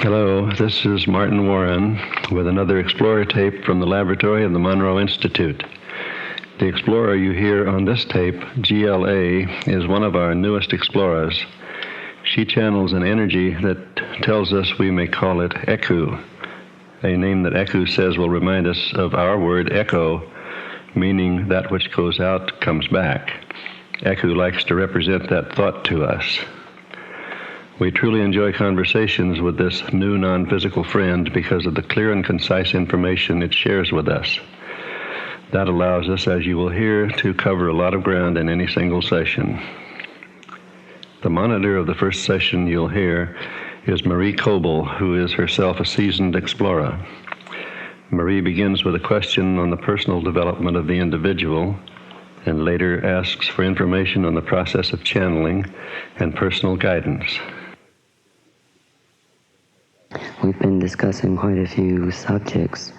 Hello, this is Martin Warren with another Explorer tape from the laboratory of the Monroe Institute. The explorer you hear on this tape, GLA, is one of our newest explorers. She channels an energy that tells us we may call it Eku, a name that Eku says will remind us of our word echo, meaning that which goes out comes back. Eku likes to represent that thought to us. We truly enjoy conversations with this new non-physical friend because of the clear and concise information it shares with us. That allows us, as you will hear, to cover a lot of ground in any single session. The monitor of the first session you'll hear is Marie Coble, who is herself a seasoned explorer. Marie begins with a question on the personal development of the individual and later asks for information on the process of channeling and personal guidance. We've been discussing quite a few subjects,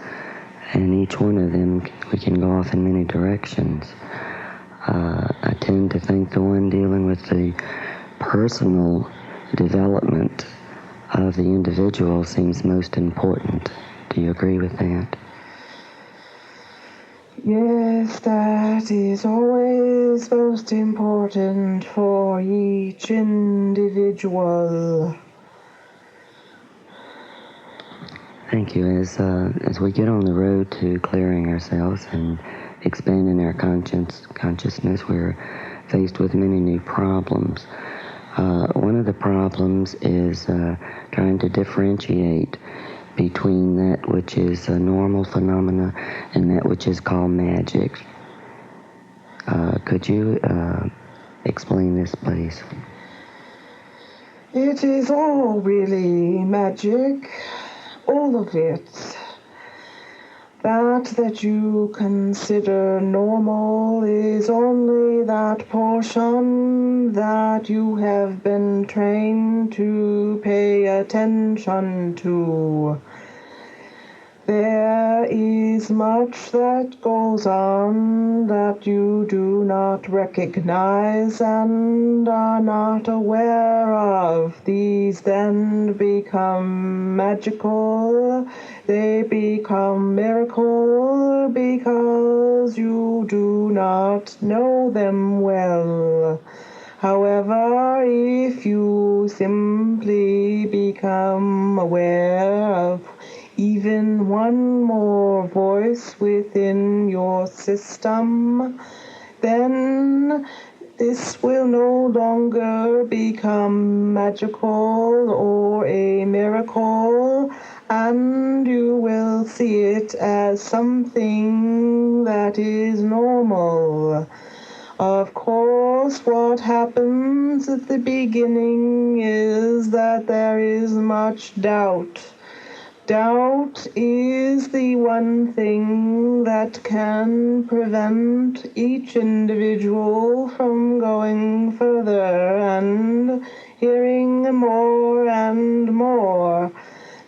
and each one of them we can go off in many directions. I tend to think the one dealing with the personal development of the individual seems most important. Do you agree with that? Yes, that is always most important for each individual. Thank you. As we get on the road to clearing ourselves and expanding our consciousness, we're faced with many new problems. One of the problems is trying to differentiate between that which is a normal phenomena and that which is called magic. Could you explain this, please? It is all really magic. All of it. That you consider normal is only that portion that you have been trained to pay attention to. There is much that goes on that you do not recognize and are not aware of. These then become magical. They become miracle because you do not know them well. However, if you simply become aware of even one more voice within your system, then this will no longer become magical or a miracle, and you will see it as something that is normal. Of course, what happens at the beginning is that there is much doubt. Doubt is the one thing that can prevent each individual from going further and hearing more and more.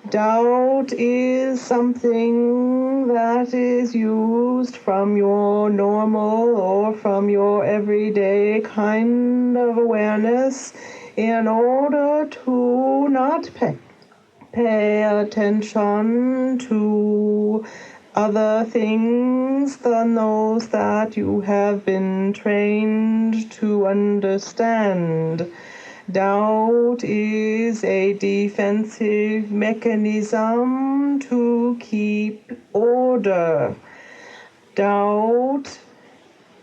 Doubt is something that is used from your normal or from your everyday kind of awareness in order to not pay attention to other things than those that you have been trained to understand. Doubt is a defensive mechanism to keep order. Doubt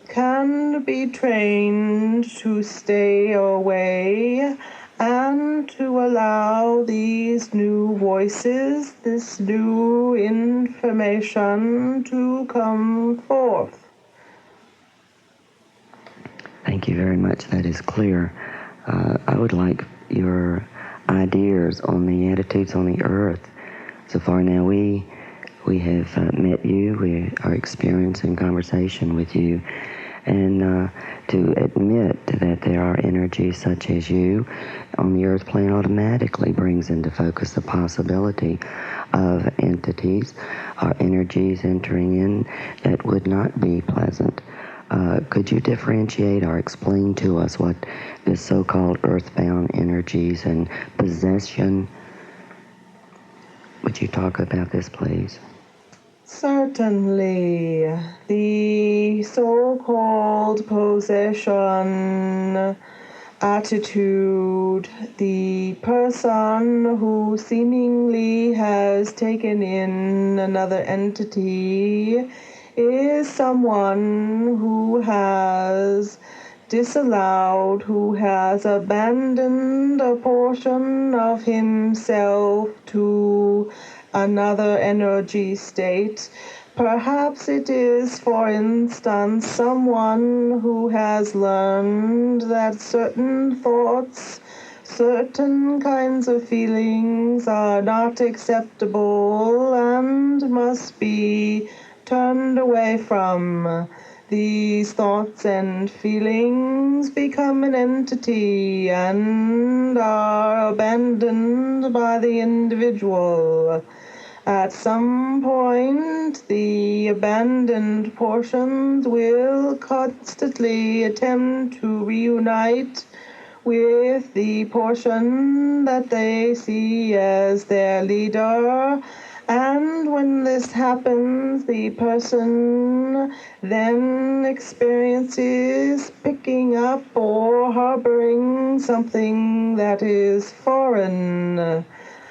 can be trained to stay away and to allow these new voices, this new information to come forth. Thank you very much. That is clear. I would like your ideas on the attitudes on the earth. So far now we have met you, we are experiencing conversation with you, and to admit that there are energies such as you on the earth plane automatically brings into focus the possibility of entities or energies entering in that would not be pleasant. Could you differentiate or explain to us what this so-called earthbound energies and possession Would you talk about this, please? Certainly. The so-called possession attitude, the person who seemingly has taken in another entity, is someone who has disallowed, who has abandoned a portion of himself to another energy state. Perhaps it is, for instance, someone who has learned that certain thoughts, certain kinds of feelings are not acceptable and must be turned away from. These thoughts and feelings become an entity and are abandoned by the individual. At some point, the abandoned portions will constantly attempt to reunite with the portion that they see as their leader. And when this happens, the person then experiences picking up or harboring something that is foreign.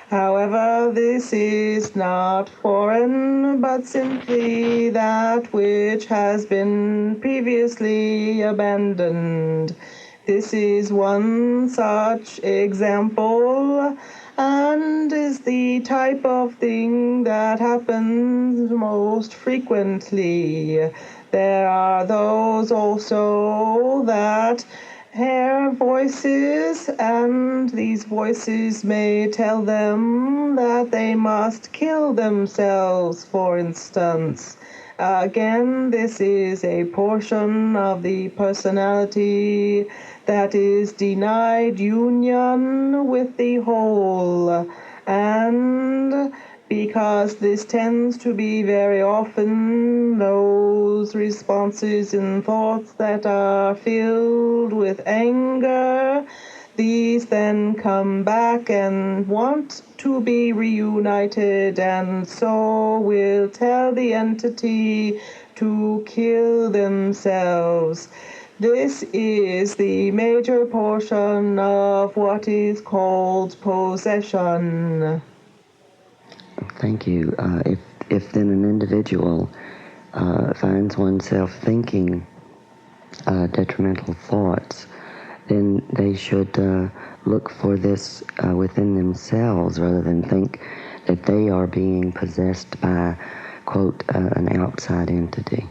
However, this is not foreign, but simply that which has been previously abandoned. This is one such example, and is the type of thing that happens most frequently. There are those also that hear voices, and these voices may tell them that they must kill themselves, for instance. Again, this is a portion of the personality that is denied union with the whole. And because this tends to be very often those responses and thoughts that are filled with anger, these then come back and want to be reunited, and so will tell the entity to kill themselves. This is the major portion of what is called possession. Thank you. If then an individual finds oneself thinking detrimental thoughts, then they should look for this within themselves rather than think that they are being possessed by, quote, an outside entity.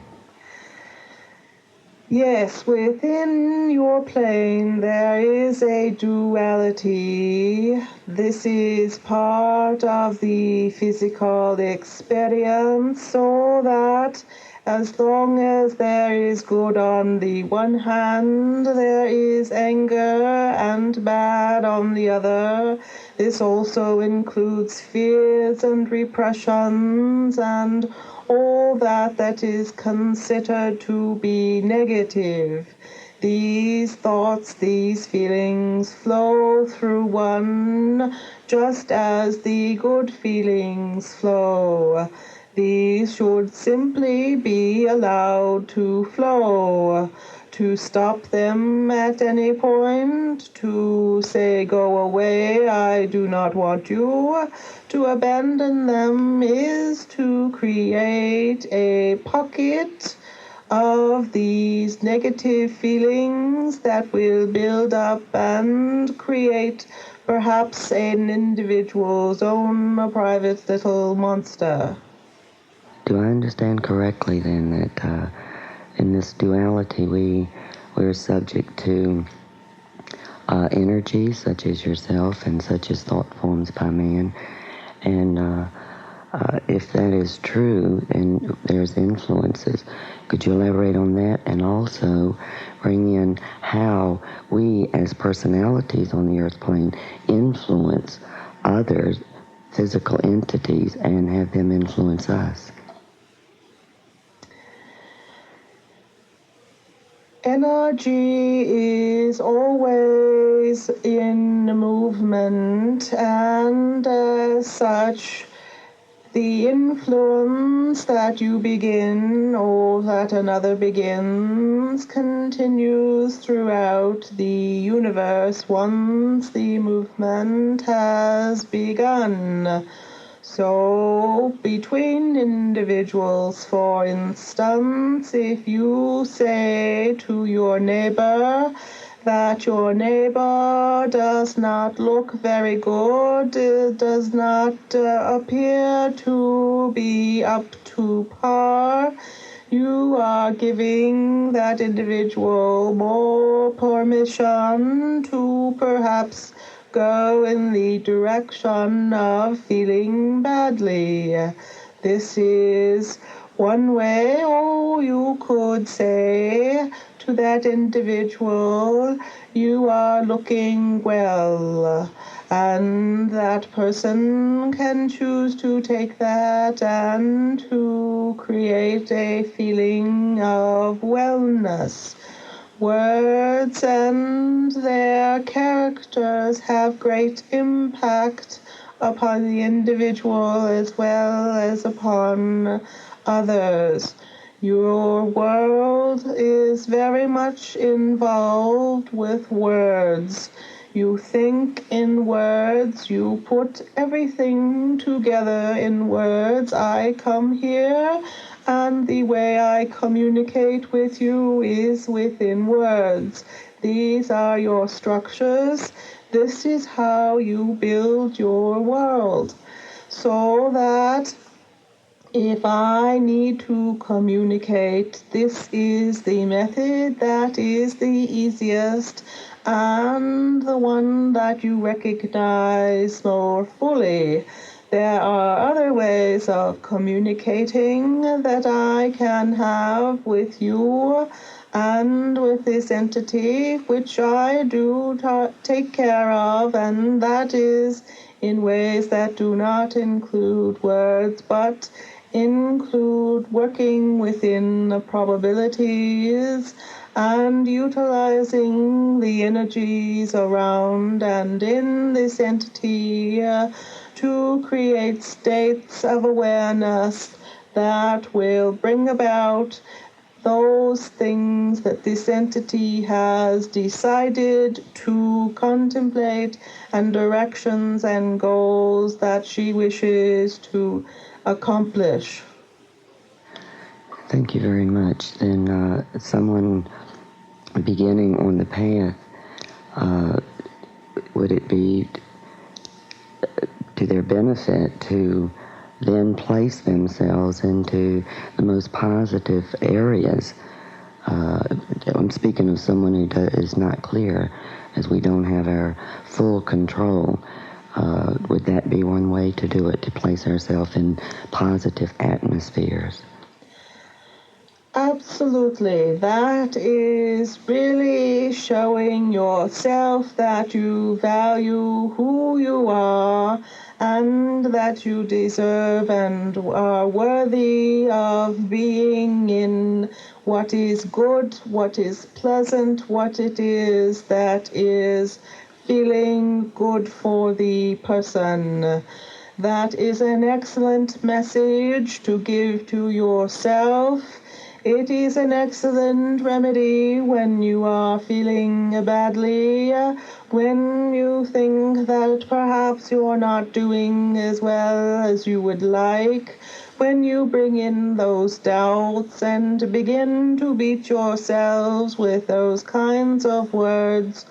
Yes, within your plane there is a duality. This is part of the physical experience, so that as long as there is good on the one hand, there is anger and bad on the other. This also includes fears and repressions and all that is considered to be negative. These thoughts, these feelings flow through one just as the good feelings flow. These should simply be allowed to flow. To stop them at any point, to say, go away, I do not want you, to abandon them is to create a pocket of these negative feelings that will build up and create perhaps an individual's own private little monster. Do I understand correctly then that in this duality we're subject to energies such as yourself and such as thought forms by man, and if that is true, then there's influences. Could you elaborate on that and also bring in how we as personalities on the earth plane influence other physical entities and have them influence us? Energy is always in movement, and as such, The influence that you begin or that another begins continues throughout the universe once the movement has begun. So, between individuals, for instance, if you say to your neighbor that your neighbor does not look very good, does not appear to be up to par, you are giving that individual more permission to perhaps go in the direction of feeling badly. This is one way, or you could say to that individual, you are looking well, and that person can choose to take that and to create a feeling of wellness. Words and their characters have great impact upon the individual as well as upon others. Your world is very much involved with words. You think in words, you put everything together in words. I come here, and the way I communicate with you is within words. These are your structures. This is how you build your world. So that if I need to communicate, this is the method that is the easiest and the one that you recognize more fully. There are other ways of communicating that I can have with you and with this entity, which I do take care of, and that is in ways that do not include words, but include working within the probabilities and utilizing the energies around and in this entity to create states of awareness that will bring about those things that this entity has decided to contemplate and directions and goals that she wishes to accomplish. Thank you very much. Then someone beginning on the path, would it be to their benefit to then place themselves into the most positive areas? I'm speaking of someone who is not clear, as we don't have our full control. Would that be one way to do it, to place ourselves in positive atmospheres? Absolutely. That is really showing yourself that you value who you are and that you deserve and are worthy of being in what is good, what is pleasant, what it is that is feeling good for the person. That is an excellent message to give to yourself. It is an excellent remedy when you are feeling badly, when you think that perhaps you're not doing as well as you would like, when you bring in those doubts and begin to beat yourselves with those kinds of words,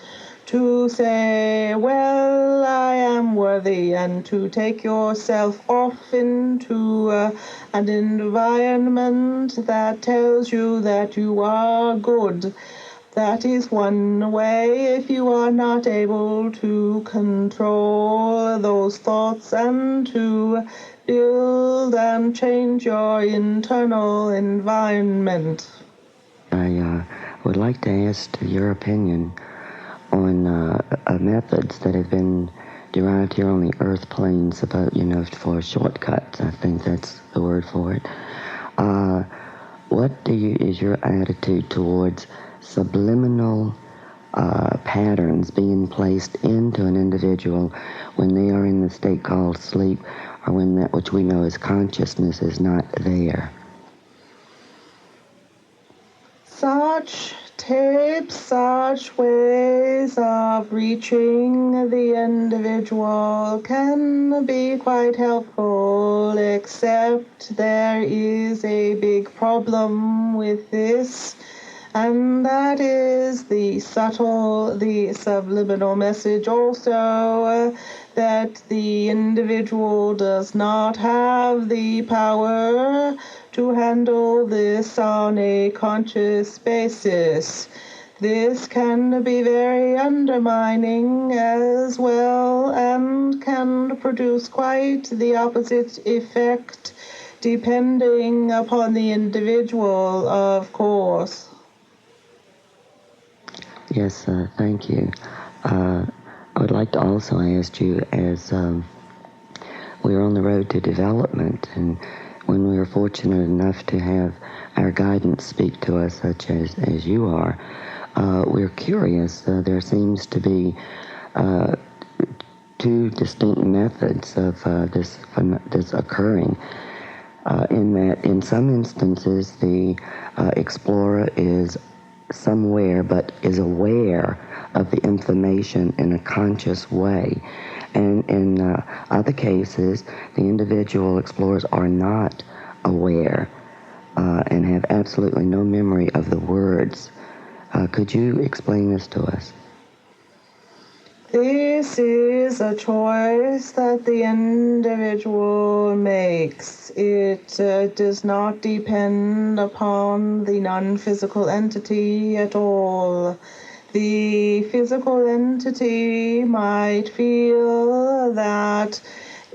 to say, well, I am worthy, and to take yourself off into an environment that tells you that you are good. That is one way if you are not able to control those thoughts and to build and change your internal environment. I would like to ask your opinion on methods that have been derived here on the earth planes about, for shortcuts. I think that's the word for it. What is your attitude towards subliminal patterns being placed into an individual when they are in the state called sleep, or when that which we know as consciousness is not there. Such tapes, such ways of reaching the individual can be quite helpful, except there is a big problem with this, and that is the subliminal message also, that the individual does not have the power to handle this on a conscious basis. This can be very undermining as well, and can produce quite the opposite effect depending upon the individual, of course. Yes, thank you. I would like to also ask you, as we're on the road to development, and when we are fortunate enough to have our guidance speak to us, such as you are, we're curious. There seems to be two distinct methods of this occurring. In that, in some instances, the explorer is somewhere but is aware of the information in a conscious way. And in other cases, the individual explorers are not aware and have absolutely no memory of the words. Could you explain this to us? This is a choice that the individual makes. It does not depend upon the non-physical entity at all. The physical entity might feel that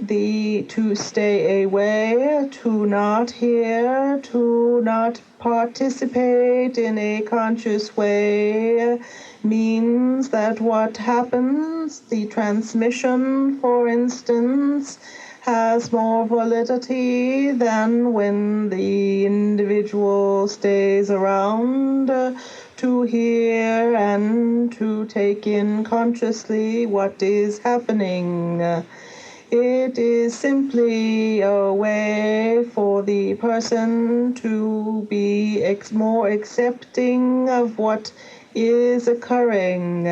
to stay away, to not hear, to not participate in a conscious way means that what happens, the transmission, for instance, has more validity than when the individual stays around to hear and to take in consciously what is happening. It is simply a way for the person to be more accepting of what is occurring,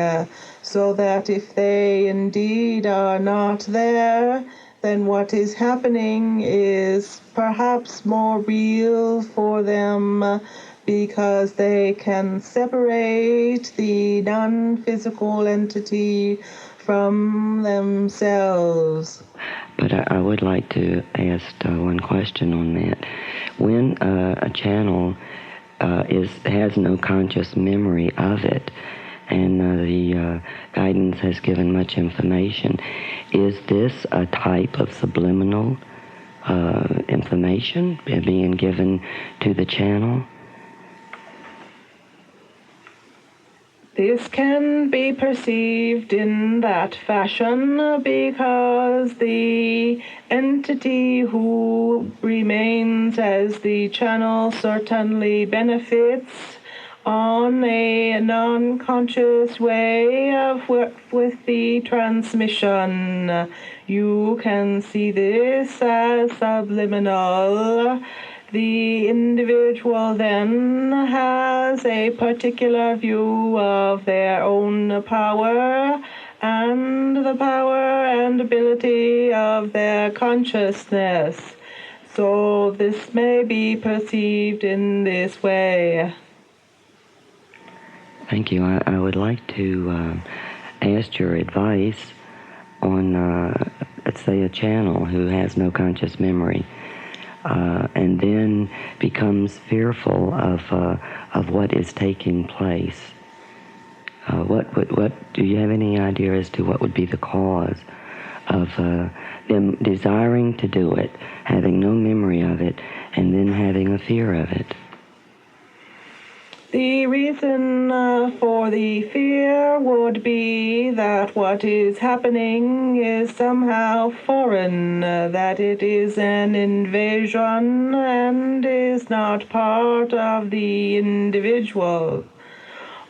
so that if they indeed are not there, then what is happening is perhaps more real for them, because they can separate the non-physical entity from themselves. But I would like to ask one question on that. When a channel has no conscious memory of it, and the guidance has given much information, is this a type of subliminal information being given to the channel? This can be perceived in that fashion because the entity who remains as the channel certainly benefits on a non-conscious way with the transmission. You can see this as subliminal. The individual then has a particular view of their own power and the power and ability of their consciousness. So this may be perceived in this way. Thank you. I would like to ask your advice on, let's say, a channel who has no conscious memory, and then becomes fearful of what is taking place. What do you have any idea as to what would be the cause of them desiring to do it, having no memory of it, and then having a fear of it? The reason for the fear would be that what is happening is somehow foreign, that it is an invasion and is not part of the individual.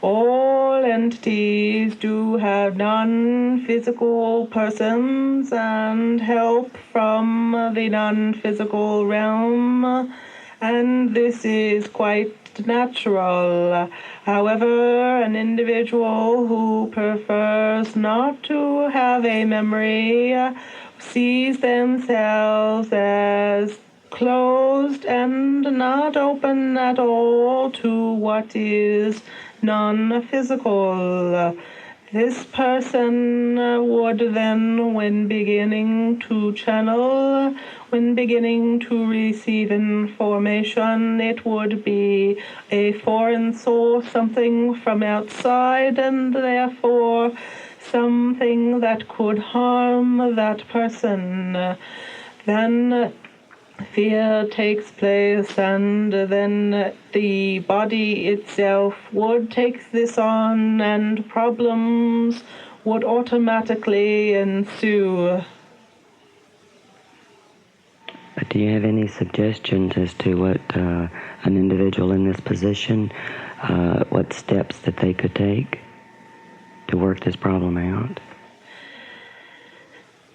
All entities do have non-physical persons and help from the non-physical realm, and this is quite natural. However, an individual who prefers not to have a memory sees themselves as closed and not open at all to what is non-physical. This person would then, when beginning to channel, when beginning to receive information, it would be a foreign source, something from outside, and therefore something that could harm that person. Then fear takes place, and then the body itself would take this on, and problems would automatically ensue. Do you have any suggestions as to what an individual in this position, what steps that they could take to work this problem out?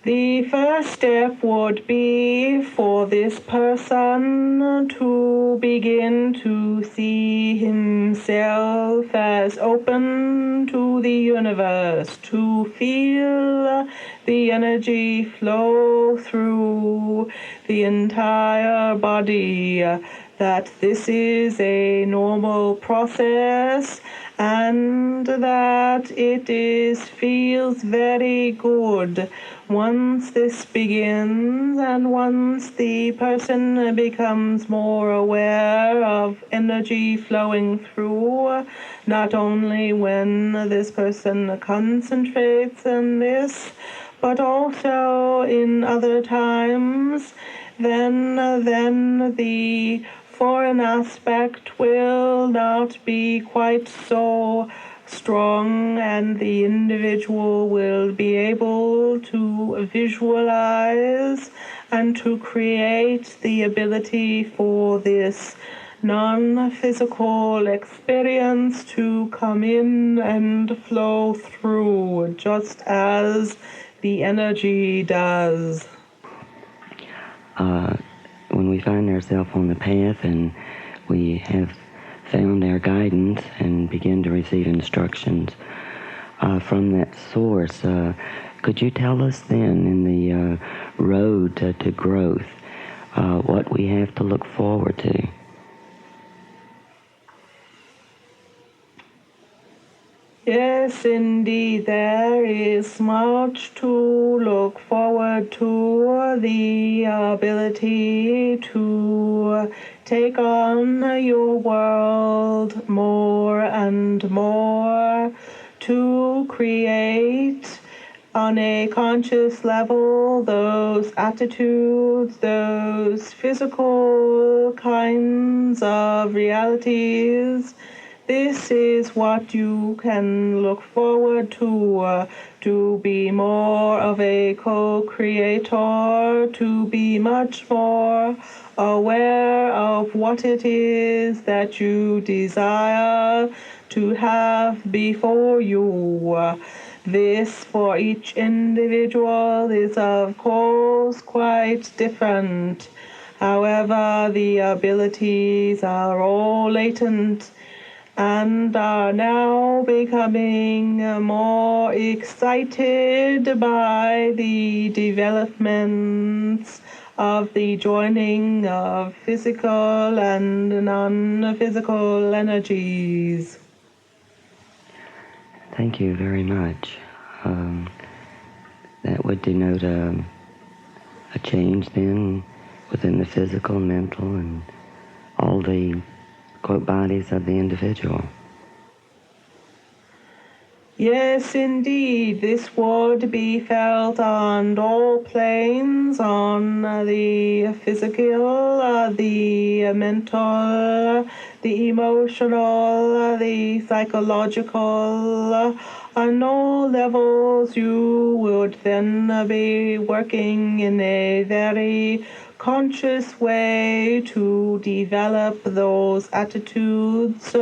The first step would be for this person to begin to see himself as open to the universe, to feel the energy flow through the entire body, that this is a normal process, and that feels very good. Once this begins, and once the person becomes more aware of energy flowing through, not only when this person concentrates on this, but also in other times, then the foreign aspect will not be quite so strong, and the individual will be able to visualize and to create the ability for this non-physical experience to come in and flow through, just as the energy does. When we find ourselves on the path and we have found our guidance and begin to receive instructions from that source, could you tell us then in the road to growth what we have to look forward to? Yes, indeed, there is much to look forward to. The ability to take on your world more and more, to create on a conscious level those attitudes, those physical kinds of realities. This is what you can look forward to be more of a co-creator, to be much more aware of what it is that you desire to have before you. This, for each individual, is of course quite different. However, the abilities are all latent and are now becoming more excited by the developments of the joining of physical and non-physical energies. Thank you very much. That would denote a change then within the physical, mental, and all the quote bodies of the individual. Yes, indeed, this would be felt on all planes, on the physical, the mental, the emotional, the psychological. On all levels, you would then be working in a very conscious way to develop those attitudes,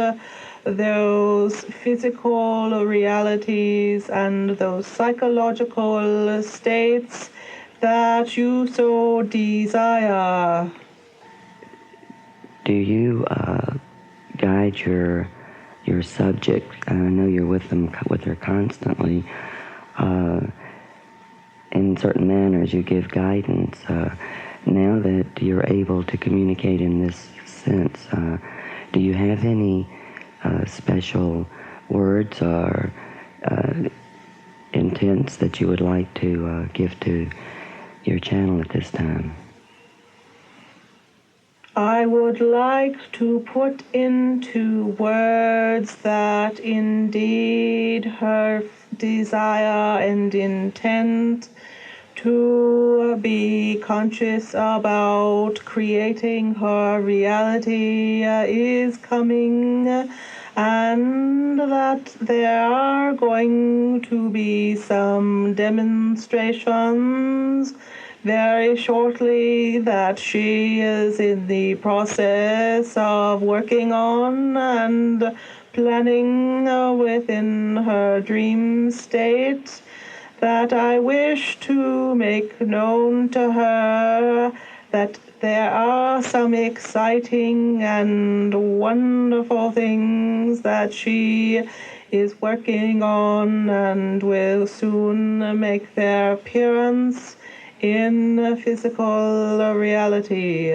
those physical realities and those psychological states that you so desire. Do you guide your subject? I know you're with her constantly. In certain manners, you give guidance. Now that you're able to communicate in this sense, do you have any special words or intents that you would like to give to your channel at this time? I would like to put into words that indeed her desire and intent to be conscious about creating her reality is coming, and that there are going to be some demonstrations very shortly that she is in the process of working on and planning within her dream state, that I wish to make known to her that there are some exciting and wonderful things that she is working on and will soon make their appearance in physical reality.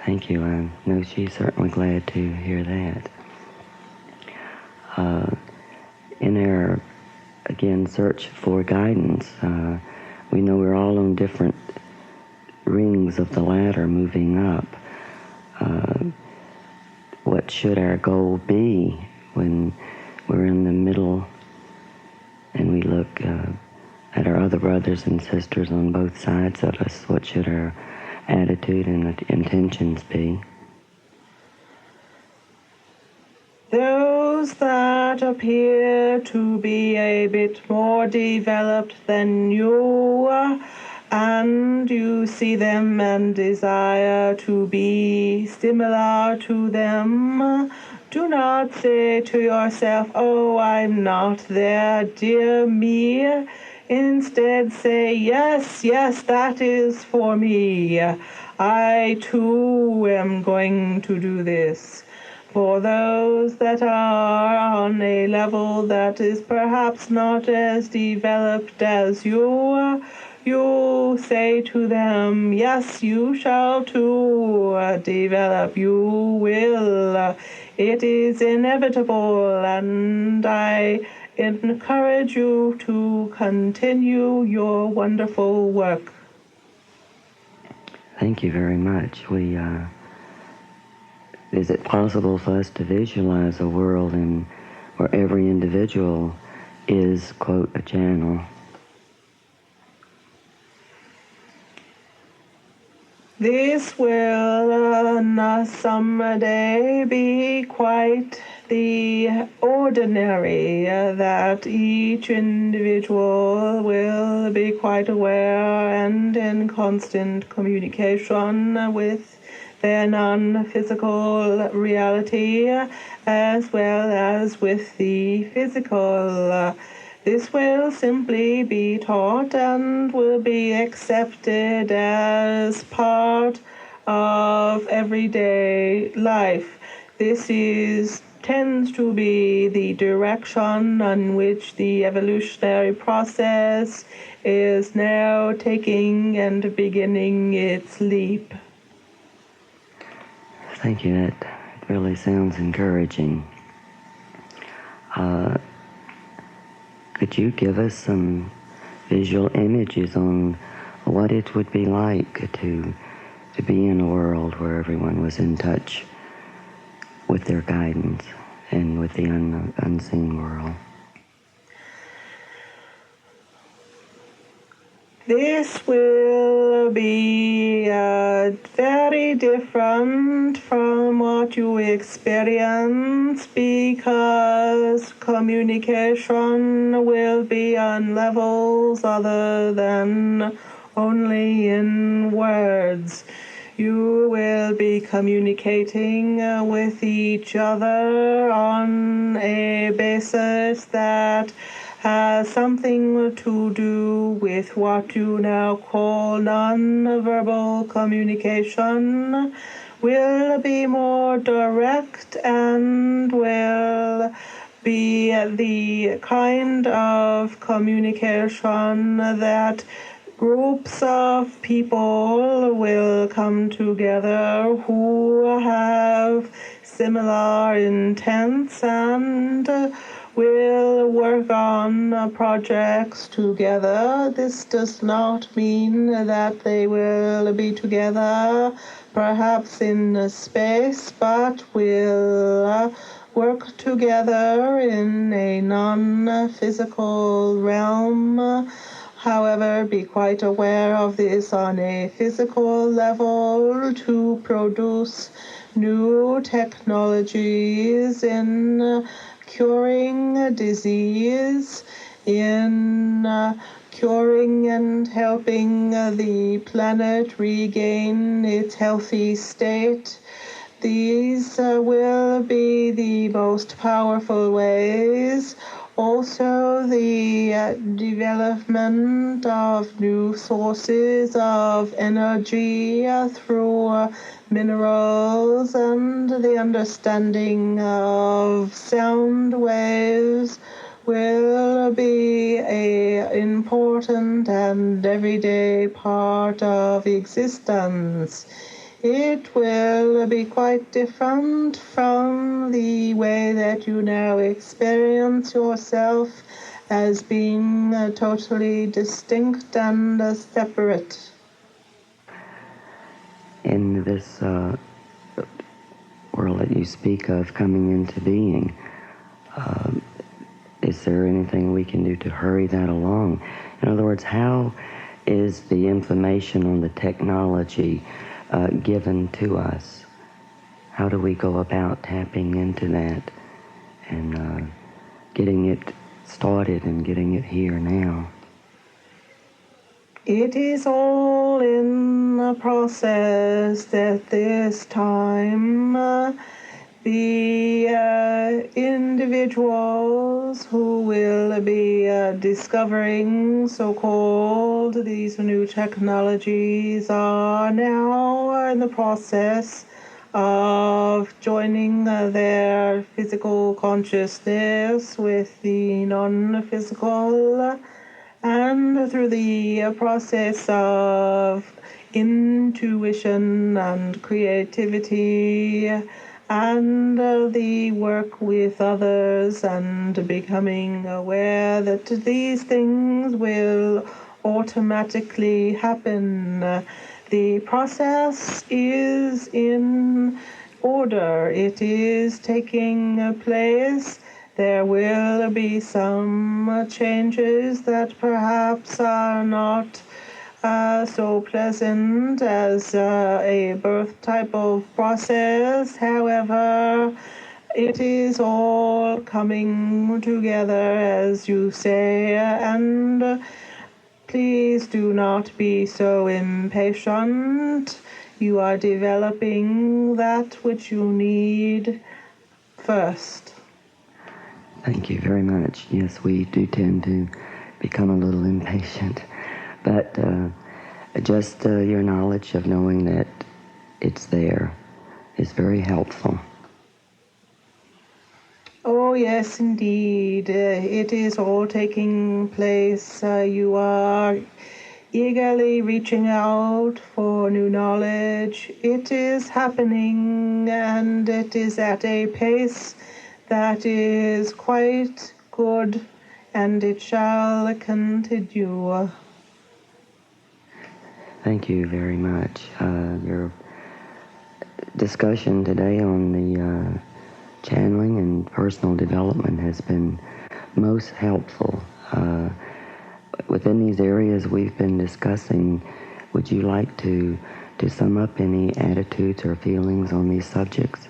Thank you. I know she's certainly glad to hear that. In our, again, search for guidance, we know we're all on different rings of the ladder moving up. What should our goal be when we're in the middle and we look at our other brothers and sisters on both sides of us? What should our attitude and intentions be? Those that appear to be a bit more developed than you, and you see them and desire to be similar to them, do not say to yourself, "Oh, I'm not there, dear me." Instead say, yes, that is for me. I too am going to do this. For those that are on a level that is perhaps not as developed as you, you say to them, yes, you shall too develop. You will. It is inevitable, and I encourage you to continue your wonderful work. Thank you very much. Is it possible for us to visualize a world where every individual is, quote, a channel? This will someday be quite the ordinary, that each individual will be quite aware and in constant communication with their non-physical reality as well as with the physical. This will simply be taught and will be accepted as part of everyday life. This tends to be the direction on which the evolutionary process is now taking and beginning its leap. Thank you. That really sounds encouraging. Could you give us some visual images on what it would be like to be in a world where everyone was in touch with their guidance and with the unseen world? This will be very different from what you experience, because communication will be on levels other than only in words. You will be communicating with each other on a basis that has something to do with what you now call non-verbal communication, will be more direct and will be the kind of communication that groups of people will come together who have similar intents and will work on projects together. This does not mean that they will be together perhaps in space, but will work together in a non-physical realm. However, be quite aware of this on a physical level to produce new technologies in curing disease, in curing and helping the planet regain its healthy state. These will be the most powerful ways. Also, the development of new sources of energy through minerals and the understanding of sound waves will be an important and everyday part of existence. It will be quite different from the way that you now experience yourself as being totally distinct and separate. In this world that you speak of coming into being, is there anything we can do to hurry that along? In other words, how is the information on the technology given to us? How do we go about tapping into that and getting it started and getting it here now? It is all in the process at this time. The individuals who will be discovering so-called these new technologies are now in the process of joining their physical consciousness with the non-physical, and through the process of intuition and creativity and the work with others and becoming aware that these things will automatically happen. The process is in order. It is taking place. There will be some changes that perhaps are not so pleasant as a birth type of process. However, it is all coming together, as you say, and please do not be so impatient. You are developing that which you need first. Thank you very much. Yes, we do tend to become a little impatient. But just your knowledge of knowing that it's there is very helpful. Oh, yes, indeed. It is all taking place. You are eagerly reaching out for new knowledge. It is happening, and it is at a pace that is quite good, and it shall continue. Thank you very much. Your discussion today on the channeling and personal development has been most helpful. Within these areas we've been discussing, would you like to sum up any attitudes or feelings on these subjects?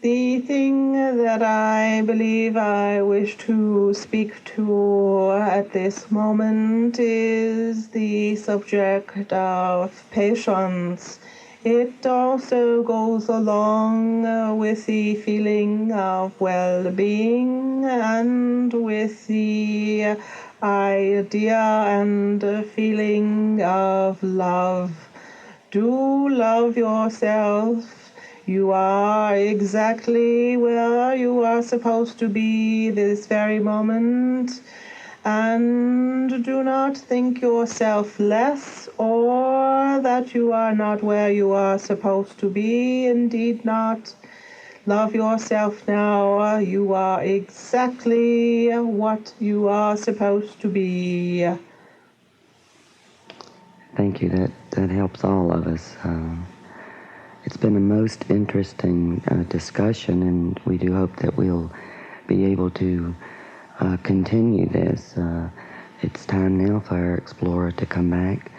The thing that I believe I wish to speak to at this moment is the subject of patience. It also goes along with the feeling of well-being and with the idea and feeling of love. Do love yourself. You are exactly where you are supposed to be this very moment. And do not think yourself less or that you are not where you are supposed to be. Indeed not. Love yourself now. You are exactly what you are supposed to be. Thank you. That helps all of us. It's been a most interesting discussion, and we do hope that we'll be able to continue this. It's time now for our explorer to come back.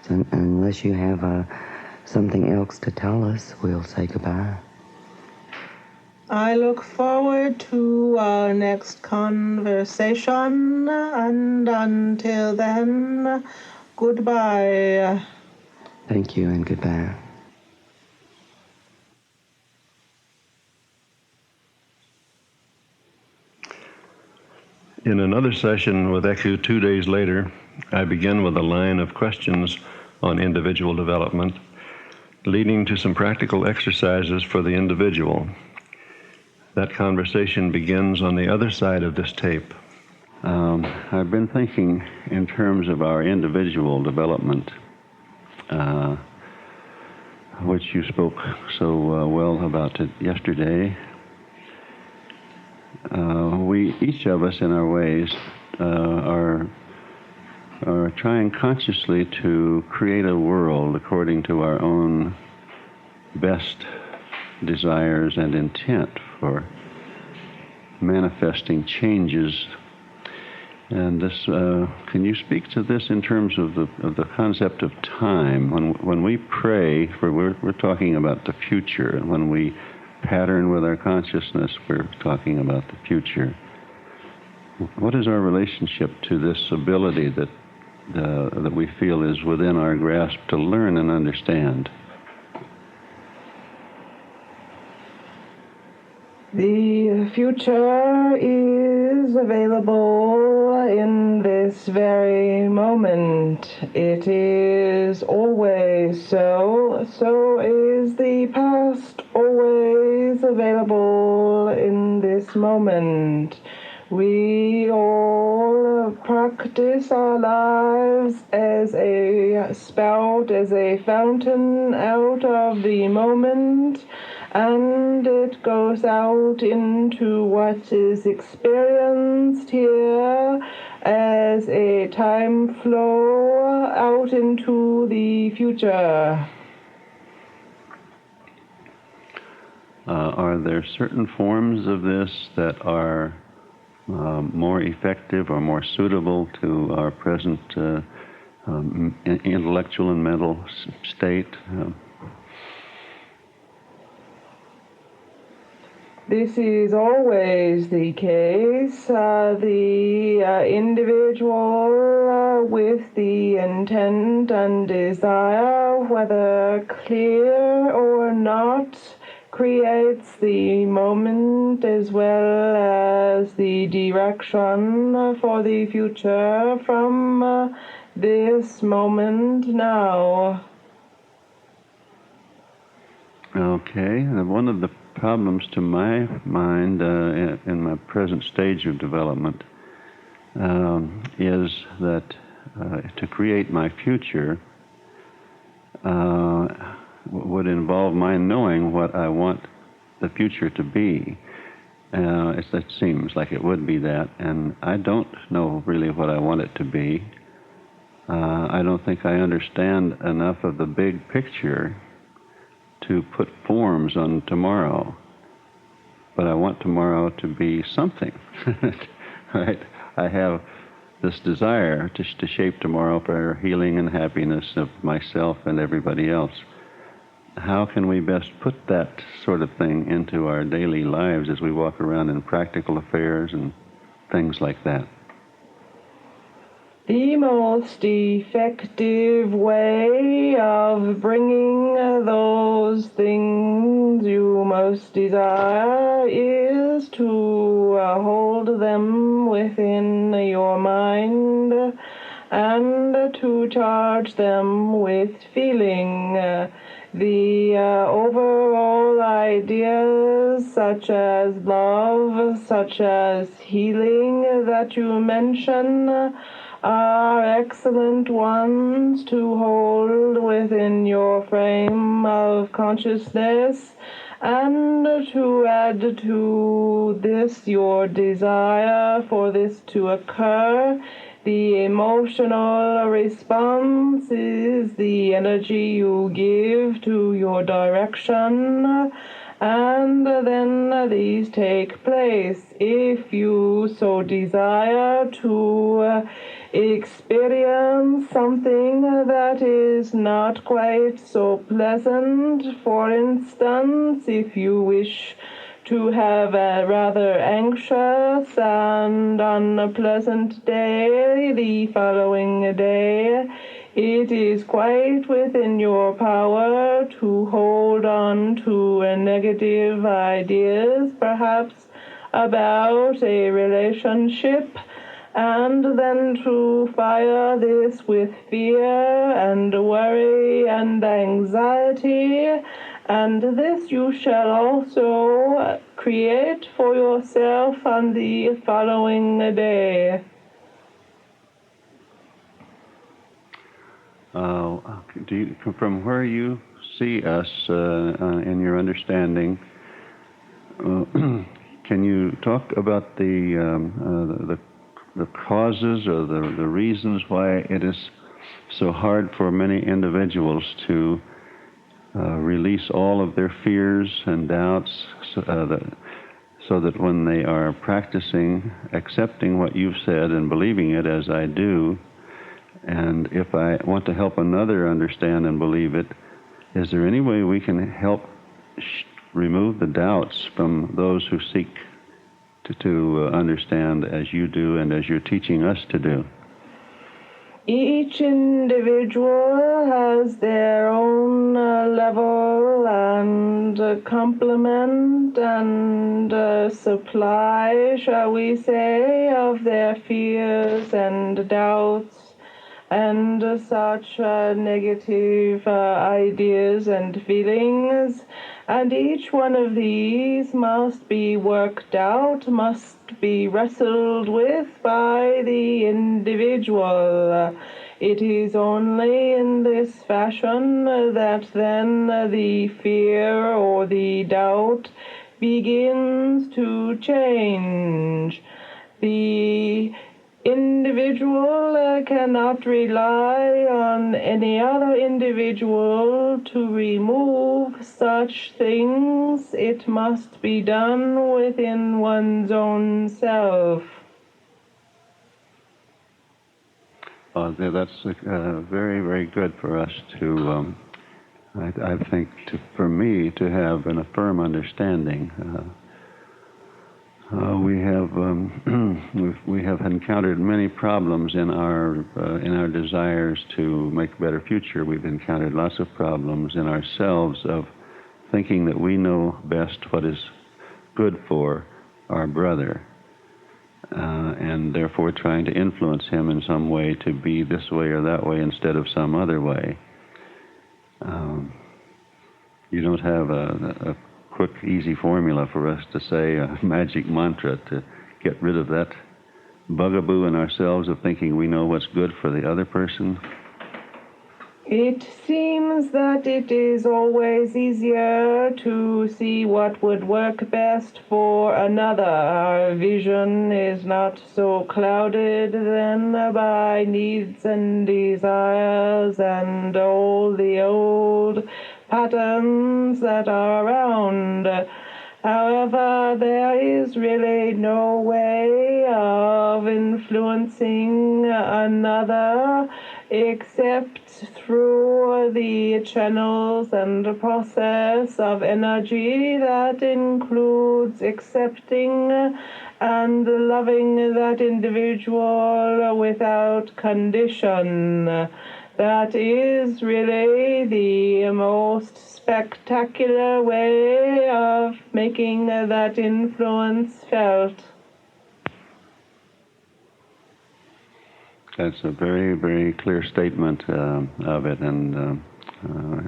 So unless you have something else to tell us, we'll say goodbye. I look forward to our next conversation, and until then, goodbye. Thank you and goodbye. In another session with ECHU 2 days later, I begin with a line of questions on individual development, leading to some practical exercises for the individual. That conversation begins on the other side of this tape. I've been thinking in terms of our individual development, which you spoke so well about it yesterday. We, each of us in our ways, are trying consciously to create a world according to our own best desires and intent for manifesting changes. And this, can you speak to this in terms of the concept of time? When we pray, we're talking about the future, and when we pattern with our consciousness, we're talking about the future. What is our relationship to this ability that we feel is within our grasp to learn and understand? The future is available in this very moment. It is always so. So is the past always available in this moment. We all practice our lives as a spout, as a fountain out of the moment, and it goes out into what is experienced here as a time flow out into the future. Are there certain forms of this that are more effective or more suitable to our present intellectual and mental state? This is always the case. The individual with the intent and desire, whether clear or not, creates the moment as well as the direction for the future from this moment now. Okay. One of the problems to my mind in my present stage of development is that to create my future would involve my knowing what I want the future to be. It seems like it would be that, and I don't know really what I want it to be. I don't think I understand enough of the big picture to put forms on tomorrow, but I want tomorrow to be something. Right? I have this desire to shape tomorrow for healing and happiness of myself and everybody else. how can we best put that sort of thing into our daily lives as we walk around in practical affairs and things like that? The most effective way of bringing those things you most desire is to hold them within your mind and to charge them with feeling. The overall ideas such as love, such as healing that you mention are excellent ones to hold within your frame of consciousness, and to add to this your desire for this to occur. The emotional response is the energy you give to your direction, and then these take place. If you so desire to experience something that is not quite so pleasant, for instance, if you wish to have a rather anxious and unpleasant day the following day, it is quite within your power to hold on to negative ideas, perhaps about a relationship, and then to fire this with fear and worry and anxiety, and this you shall also create for yourself on the following day. From where you see us in your understanding, can you talk about the causes or the reasons why it is so hard for many individuals to release all of their fears and doubts so that when they are practicing accepting what you've said and believing it as I do, and if I want to help another understand and believe it, is there any way we can help remove the doubts from those who seek to understand as you do and as you're teaching us to do? Each individual has their own level and complement and supply, shall we say, of their fears and doubts and such negative ideas and feelings. And each one of these must be worked out, must be wrestled with by the individual. It is only in this fashion that then the fear or the doubt begins to change. The individual cannot rely on any other individual to remove such things. It must be done within one's own self. That's very, very good for us to, I think, for me to have a firm understanding. We have encountered many problems in our desires to make a better future. We've encountered lots of problems in ourselves of thinking that we know best what is good for our brother, and therefore trying to influence him in some way to be this way or that way instead of some other way. You don't have a quick, easy formula for us to say, a magic mantra to get rid of that bugaboo in ourselves of thinking we know what's good for the other person? It seems that it is always easier to see what would work best for another. Our vision is not so clouded then by needs and desires and all the old patterns that are around. However, there is really no way of influencing another except through the channels and the process of energy that includes accepting and loving that individual without condition. That is really the most spectacular way of making that influence felt. That's a very, very clear statement of it, and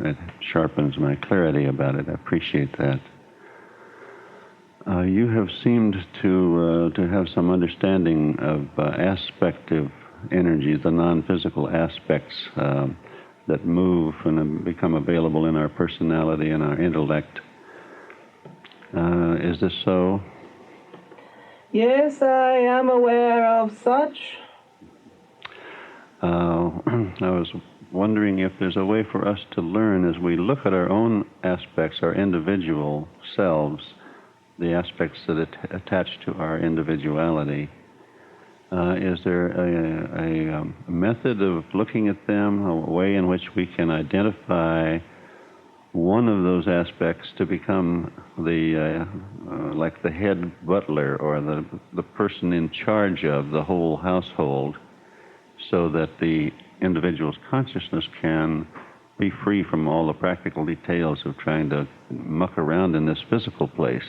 it sharpens my clarity about it. I appreciate that. You have seemed to have some understanding of aspective energies, the non-physical aspects that move and become available in our personality and our intellect. Is this so? Yes, I am aware of such. I was wondering if there's a way for us to learn as we look at our own aspects, our individual selves, the aspects that attach to our individuality. Is there a method of looking at them, a way in which we can identify one of those aspects to become the like the head butler or the person in charge of the whole household, so that the individual's consciousness can be free from all the practical details of trying to muck around in this physical place?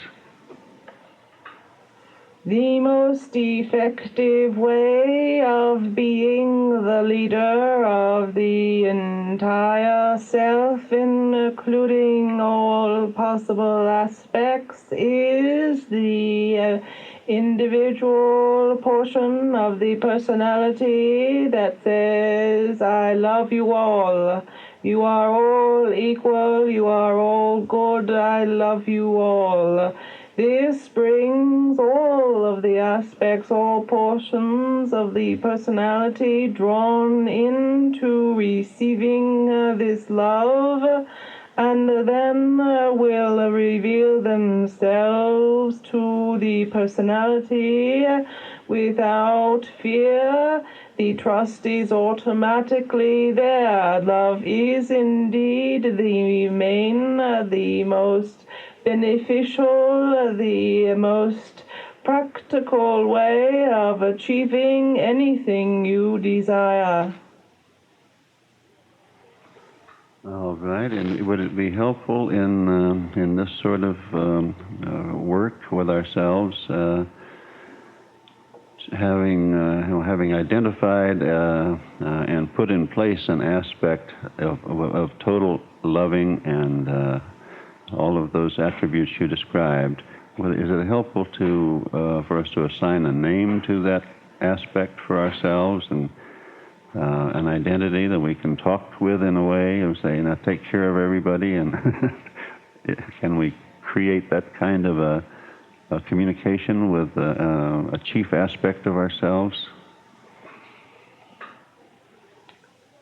The most effective way of being the leader of the entire self, including all possible aspects, is the individual portion of the personality that says, I love you all. You are all equal. You are all good. I love you all. This brings all of the aspects, all portions of the personality drawn into receiving this love, and then will reveal themselves to the personality without fear. The trust is automatically there. Love is indeed the main, the most beneficial, the most practical way of achieving anything you desire. All right, and would it be helpful in this sort of work with ourselves, having identified and put in place an aspect of total loving and all of those attributes you described? Is it helpful for us to assign a name to that aspect for ourselves and an identity that we can talk with in a way of saying, now take care of everybody, and can we create that kind of a communication with a chief aspect of ourselves?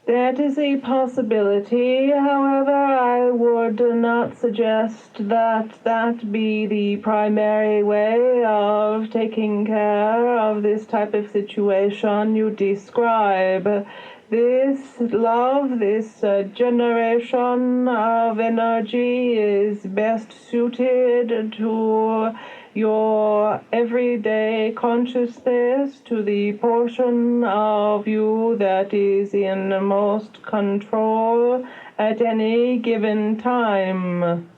That is a possibility. However, I would not suggest that be the primary way of taking care of this type of situation you describe. This love, this generation of energy is best suited to your everyday consciousness, to the portion of you that is in most control at any given time.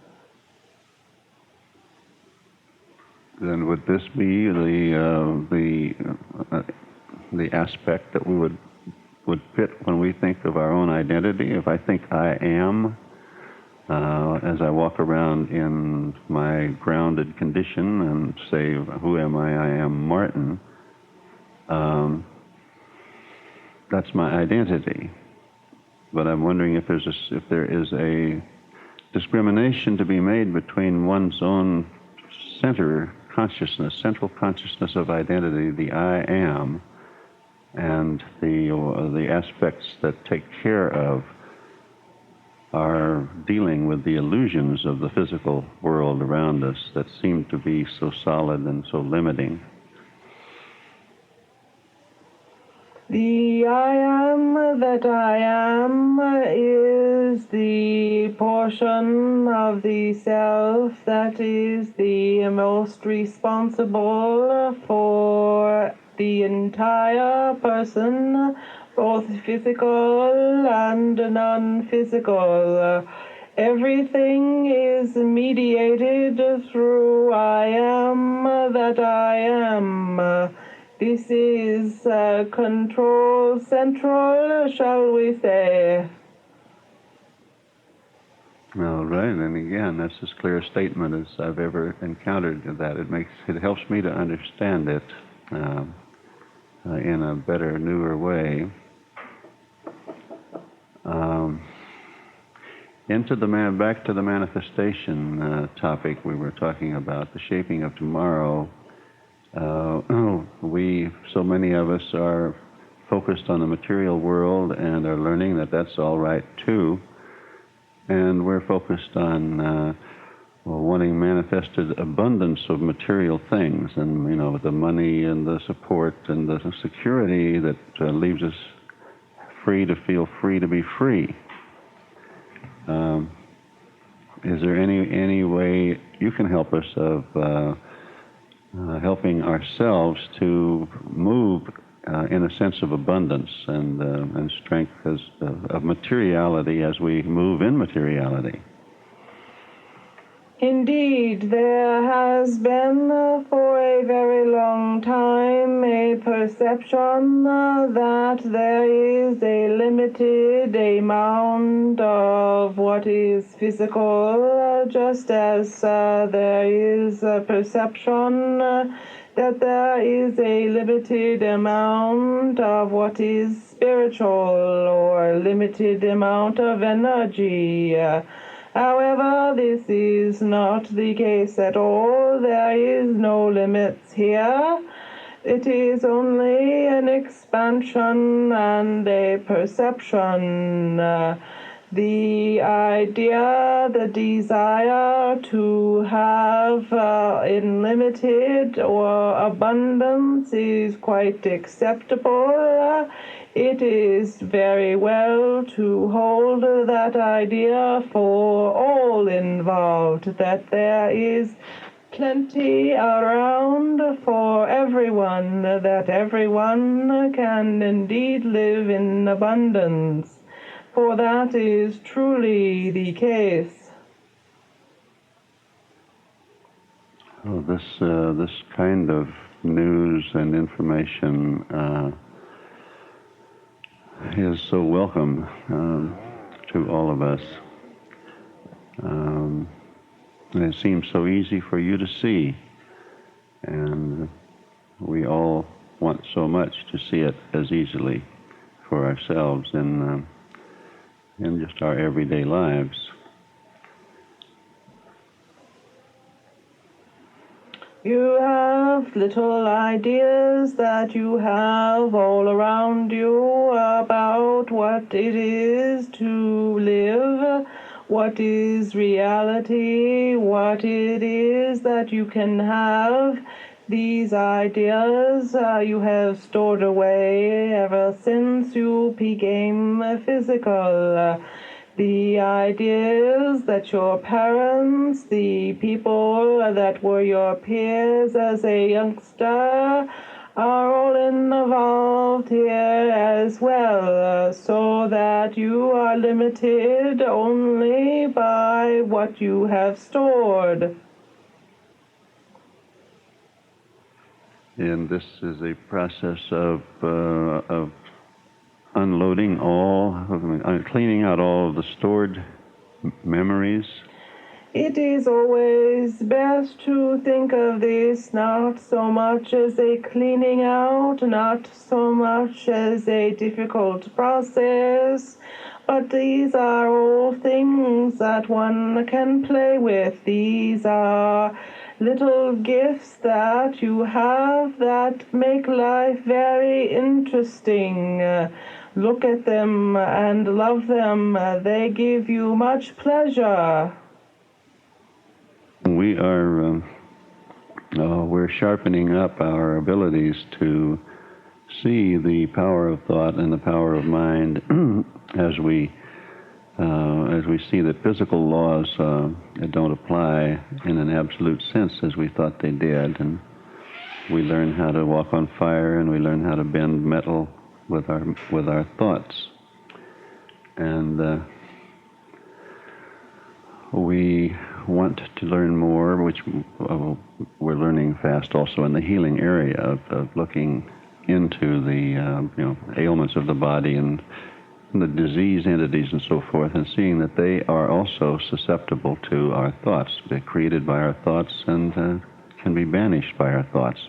Then would this be the aspect that we would fit when we think of our own identity? If I think I am, as I walk around in my grounded condition and say, who am I? I am Martin. That's my identity. But I'm wondering if there is a discrimination to be made between one's own central consciousness of identity, the I am, and the aspects that take care of are dealing with the illusions of the physical world around us that seem to be so solid and so limiting. The I am that I am is the portion of the self that is the most responsible for the entire person, both physical and non-physical. Everything is mediated through I am that I am. This is control central, shall we say? All right, and again, that's as clear a statement as I've ever encountered that. It helps me to understand it in a better, newer way. Back to the manifestation topic we were talking about, the shaping of tomorrow. So many of us are focused on the material world and are learning that that's all right too. And we're focused on wanting manifested abundance of material things, and the money and the support and the security that leaves us free to feel free to be free. Is there any way you can help us of helping ourselves to move in a sense of abundance and strength of materiality as we move in materiality? Indeed, there has been for a very long time a perception that there is a limited amount of what is physical, just as there is a perception that there is a limited amount of what is spiritual or limited amount of energy. However, this is not the case at all. There is no limits here. It is only an expansion and a perception. The idea, the desire to have unlimited or abundance is quite acceptable. It is very well to hold that idea for all involved, that there is plenty around for everyone, that everyone can indeed live in abundance. For that is truly the case. Oh, this kind of news and information is so welcome to all of us. And it seems so easy for you to see. And we all want so much to see it as easily for ourselves in just our everyday lives. You have little ideas that you have all around you about what it is to live, what is reality, what it is that you can have. These ideas you have stored away ever since you became physical. The ideas that your parents, the people that were your peers as a youngster, are all involved here as well, so that you are limited only by what you have stored. And this is a process of unloading cleaning out all of the stored memories. It is always best to think of this not so much as a cleaning out, not so much as a difficult process, but these are all things that one can play with. These are little gifts that you have that make life very interesting. Look at them and love them. They give you much pleasure. We are we're sharpening up our abilities to see the power of thought and the power of mind as we see that physical laws don't apply in an absolute sense as we thought they did, and we learn how to walk on fire and we learn how to bend metal with our thoughts, and we want to learn more, which we're learning fast also in the healing area of looking into the ailments of the body and the disease entities and so forth, and seeing that they are also susceptible to our thoughts. They're created by our thoughts and can be banished by our thoughts.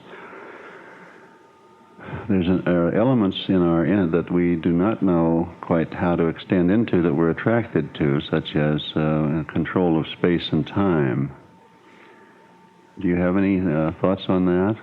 There's elements in our end that we do not know quite how to extend into that we're attracted to, such as control of space and time. Do you have any thoughts on that?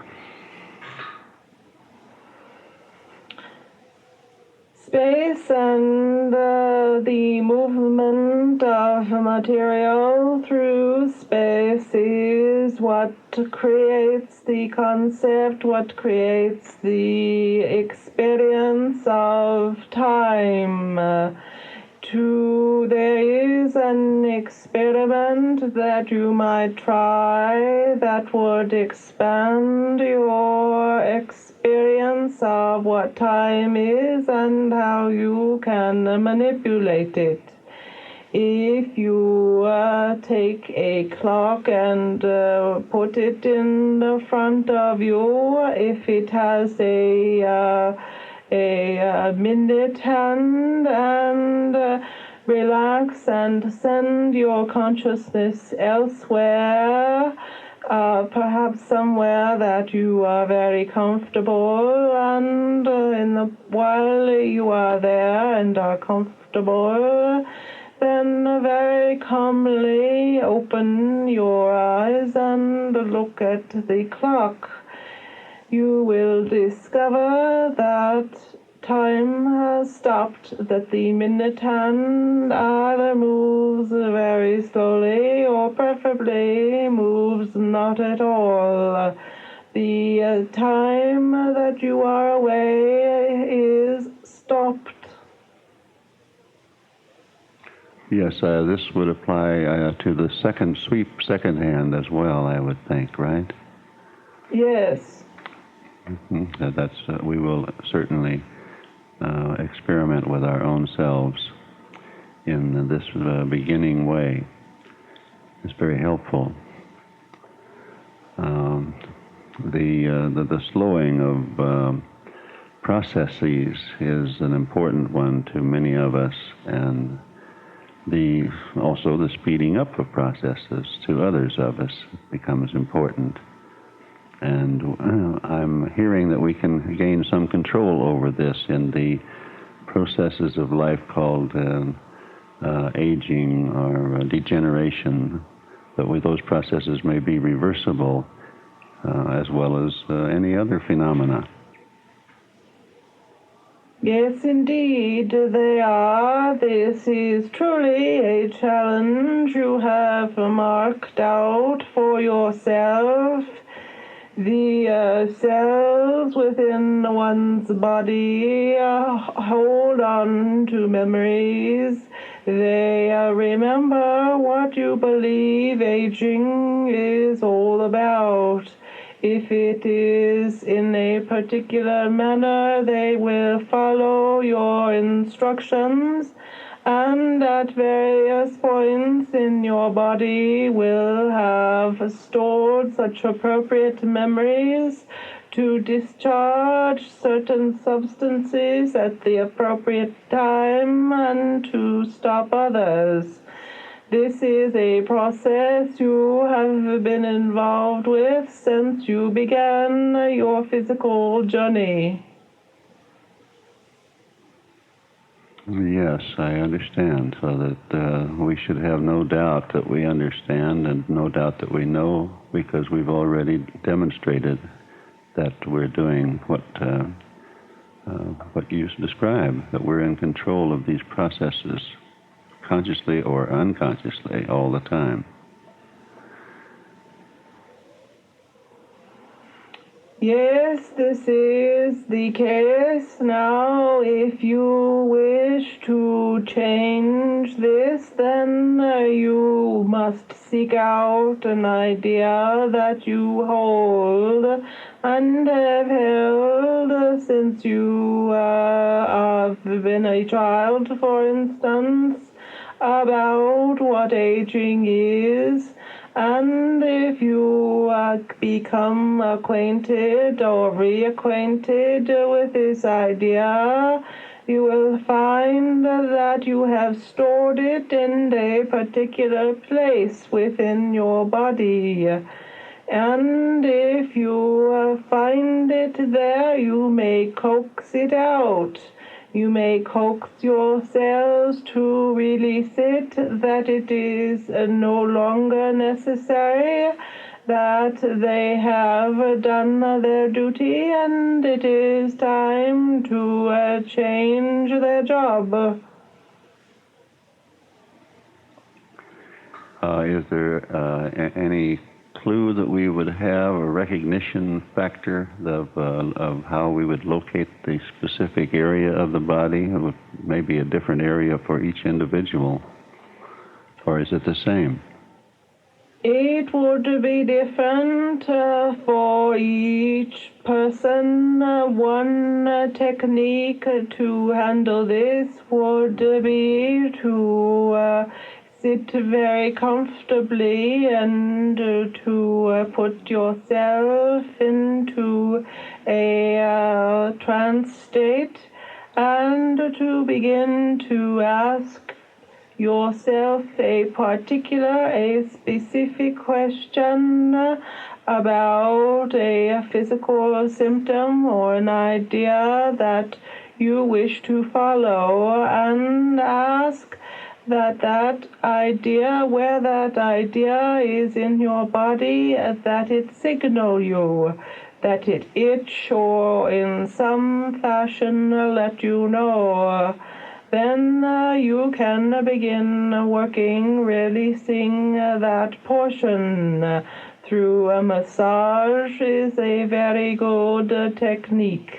Space and the movement of material through space is what creates the concept, what creates the experience of time. There is an experiment that you might try that would expand your experience of what time is and how you can manipulate it. If you take a clock and put it in the front of you, if it has a minute hand, and relax and send your consciousness elsewhere, perhaps somewhere that you are very comfortable, and while you are there and are comfortable, then very calmly open your eyes and look at the clock. You will discover that time has stopped, that the minute hand either moves very slowly or preferably moves not at all. The time that you are away is stopped. Yes, this would apply to the second hand as well, I would think, right? Yes. We will certainly experiment with our own selves in this beginning way. It's very helpful. The slowing of processes is an important one to many of us, and also the speeding up of processes to others of us becomes important. And I'm hearing that we can gain some control over this in the processes of life called aging or degeneration, but those processes may be reversible as well as any other phenomena. Yes, indeed, they are. This is truly a challenge you have marked out for yourself. The cells within one's body hold on to memories. They remember what you believe aging is all about. If it is in a particular manner, they will follow your instructions, and at various points in your body will have stored such appropriate memories to discharge certain substances at the appropriate time and to stop others. This is a process you have been involved with since you began your physical journey. Yes, I understand, so that we should have no doubt that we understand and no doubt that we know, because we've already demonstrated that we're doing what you describe, that we're in control of these processes, consciously or unconsciously, all the time. Yes, this is the case. Now, if you wish to change this, then you must seek out an idea that you hold and have held since you have been a child, for instance, about what aging is. And if you become acquainted or reacquainted with this idea, you will find that you have stored it in a particular place within your body. And if you find it there, you may coax it out. You may coax yourselves to release it, that it is no longer necessary, that they have done their duty, and it is time to change their job. Is there any clue that we would have, a recognition factor of how we would locate the specific area of the body? Maybe a different area for each individual, or is it the same? It would be different for each person. One technique to handle this would be to sit very comfortably and to put yourself into a trance state and to begin to ask yourself a specific question about a physical symptom or an idea that you wish to follow, and ask that idea, where that idea is in your body, that it signal you, that it itch or in some fashion let you know. Then you can begin working, releasing that portion through a massage is a very good technique.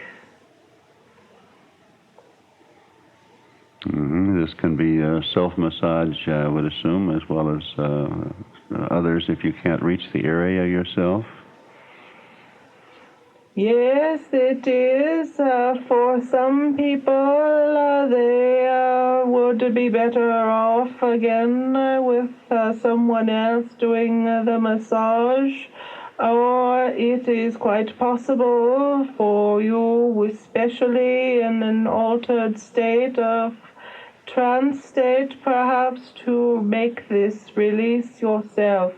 This can be self-massage, I would assume, as well as others if you can't reach the area yourself. Yes, it is. For some people, they would be better off again with someone else doing the massage. Or it is quite possible for you, especially in an altered state of trance state, perhaps, to make this release yourself.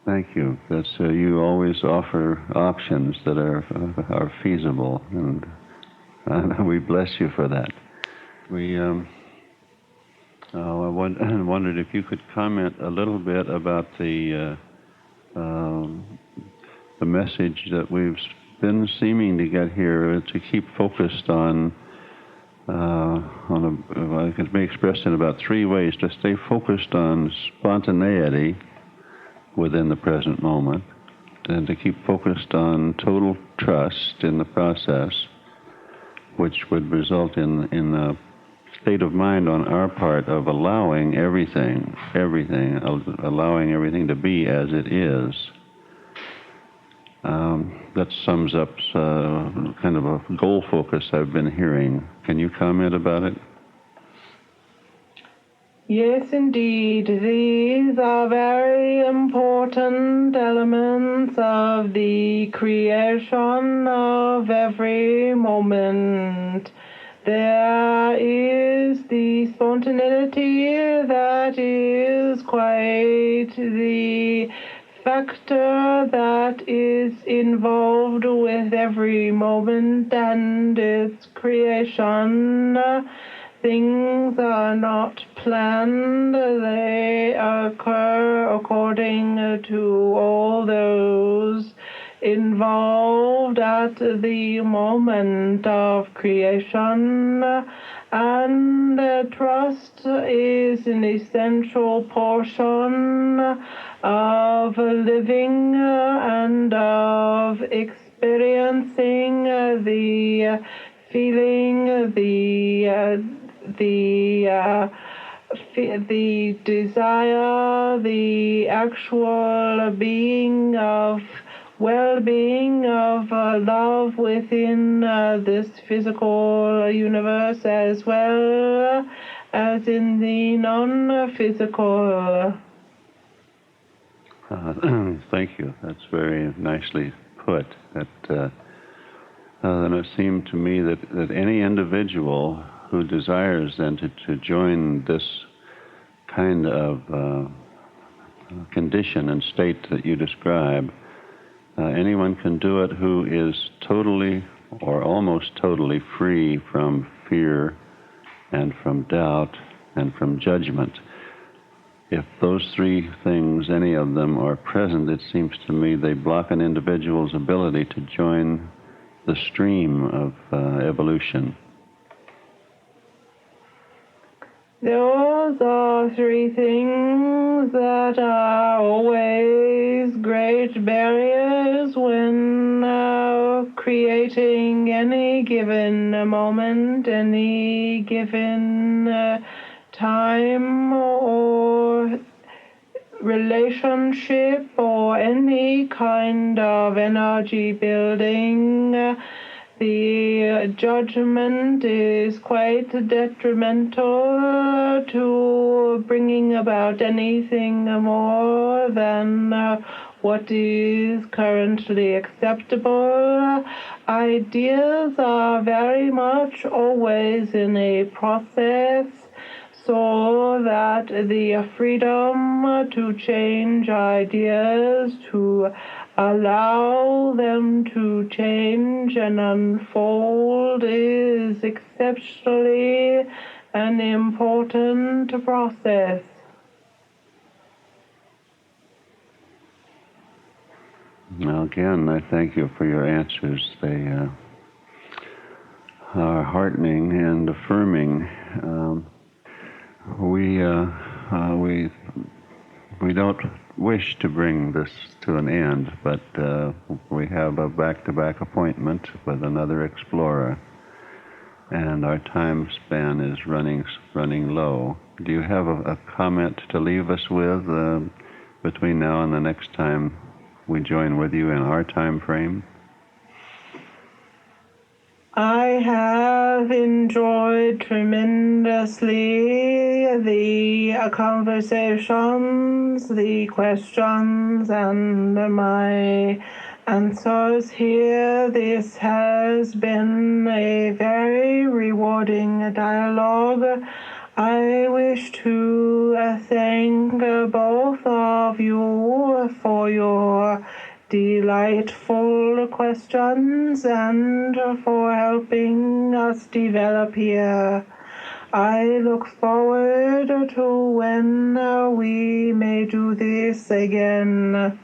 Thank you. That's you always offer options that are feasible, and we bless you for that. I wondered if you could comment a little bit about the message that we've been seeming to get here, to keep focused on it can be expressed in about three ways: to stay focused on spontaneity within the present moment, and to keep focused on total trust in the process, which would result in a state of mind on our part of allowing everything, allowing everything to be as it is. That sums up kind of a goal focus I've been hearing. Can you comment about it? Yes, indeed. These are very important elements of the creation of every moment. There is the spontaneity that is quite the factor that is involved with every moment and its creation. Things are not planned, they occur according to all those involved at the moment of creation, and trust is an essential portion of living and of experiencing the feeling, the desire, the actual being of well-being, of love within this physical universe as well as in the non-physical. Thank you. That's very nicely put. Then it seemed to me that any individual who desires then to join this kind of condition and state that you describe, anyone can do it who is totally or almost totally free from fear and from doubt and from judgment. If those three things, any of them, are present, it seems to me they block an individual's ability to join the stream of evolution. Those are three things that are always great barriers when creating any given moment, any given time or relationship or any kind of energy building. The judgment is quite detrimental to bringing about anything more than what is currently acceptable. Ideas are very much always in a process, so that the freedom to change ideas, to allow them to change and unfold, is exceptionally an important process. Well, again, I thank you for your answers. They are heartening and affirming. We don't wish to bring this to an end, but we have a back-to-back appointment with another explorer, and our time span is running low. Do you have a comment to leave us with between now and the next time we join with you in our time frame? I have enjoyed tremendously the conversations, the questions, and my answers here. This has been a very rewarding dialogue. I wish to thank both of you for your delightful questions and for helping us develop here. I look forward to when we may do this again.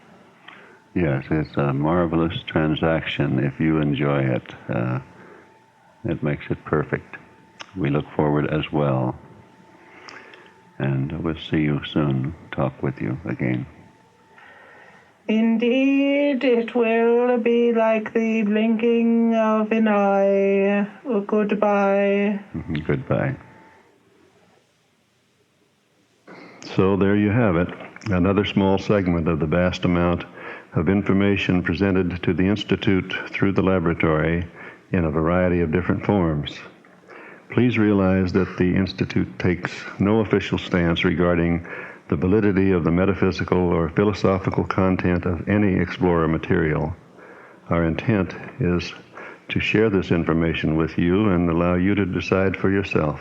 Yes, it's a marvelous transaction. If you enjoy it, it makes it perfect. We look forward as well. And we'll see you soon, talk with you again. Indeed, it will be like the blinking of an eye. Goodbye. Goodbye. So there you have it, another small segment of the vast amount of information presented to the Institute through the laboratory in a variety of different forms. Please realize that the Institute takes no official stance regarding the validity of the metaphysical or philosophical content of any explorer material. Our intent is to share this information with you and allow you to decide for yourself.